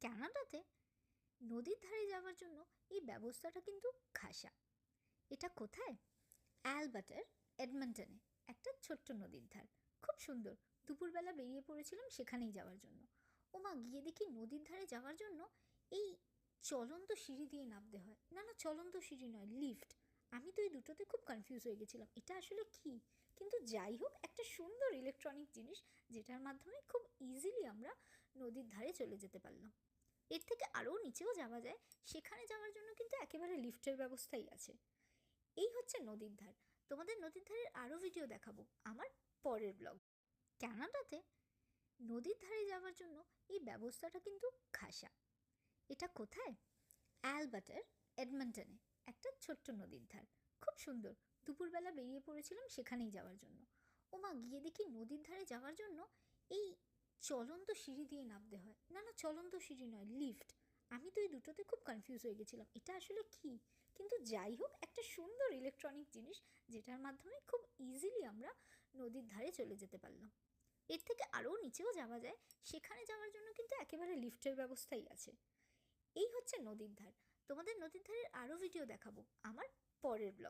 কানাডাতে নদীর ধারে যাওয়ার জন্য এই ব্যবস্থাটা কিন্তু খাসা। এটা কোথায়? অ্যালবার্টার এডমন্টনে একটা ছোট্ট নদীর ধার, খুব সুন্দর। দুপুরবেলা বেরিয়ে পড়েছিলাম সেখানেই যাওয়ার জন্য। ওমা, গিয়ে দেখি নদীর ধারে যাওয়ার জন্য এই চলন্ত সিঁড়ি দিয়ে নামতে হয়। না না, চলন্ত সিঁড়ি নয়, লিফট। আমি তো এই দুটোতে খুব কনফিউজ হয়ে গেছিলাম, এটা আসলে কি। কিন্তু যাই হোক, একটা সুন্দর ইলেকট্রনিক জিনিস যেটার মাধ্যমে খুব ইজিলি আমরা নদীর ধারে চলে যেতে পারলাম। এর থেকে আরও নিচেও যাওয়া যায়, সেখানে যাওয়ার জন্য কিন্তু একেবারে লিফটের ব্যবস্থাই আছে। এই হচ্ছে নদীর ধার। তোমাদের নদীর ধারের আরও ভিডিও দেখাবো আমার পরের ব্লগ। কানাডাতে নদীর ধারে যাওয়ার জন্য এই ব্যবস্থাটা কিন্তু খাসা। এটা কোথায়? অ্যালবার্টার এডমন্টনে একটা ছোট্ট নদীর ধার, খুব সুন্দর। দুপুরবেলা বেরিয়ে পড়েছিলাম সেখানেই যাওয়ার জন্য। ওমা, গিয়ে দেখি নদীর ধারে যাওয়ার জন্য এই চলন্ত সিঁড়ি দিয়ে নামতে হয়। না না, চলন্ত সিঁড়ি নয়, লিফট। আমি তো এই দুটোতে খুব কনফিউজ হয়ে গেছিলাম, এটা আসলে কি। কিন্তু যাই হোক, একটা সুন্দর ইলেকট্রনিক জিনিস যেটার মাধ্যমে খুব ইজিলি আমরা নদীর ধারে চলে যেতে পারলাম। এর থেকে আরও নিচেও যাওয়া যায়, সেখানে যাওয়ার জন্য কিন্তু একেবারে লিফটের ব্যবস্থাই আছে। এই হচ্ছে নদীর ধার। তোমাদের নদীর ধারের আরও ভিডিও দেখাবো আমার পরের ব্লগ।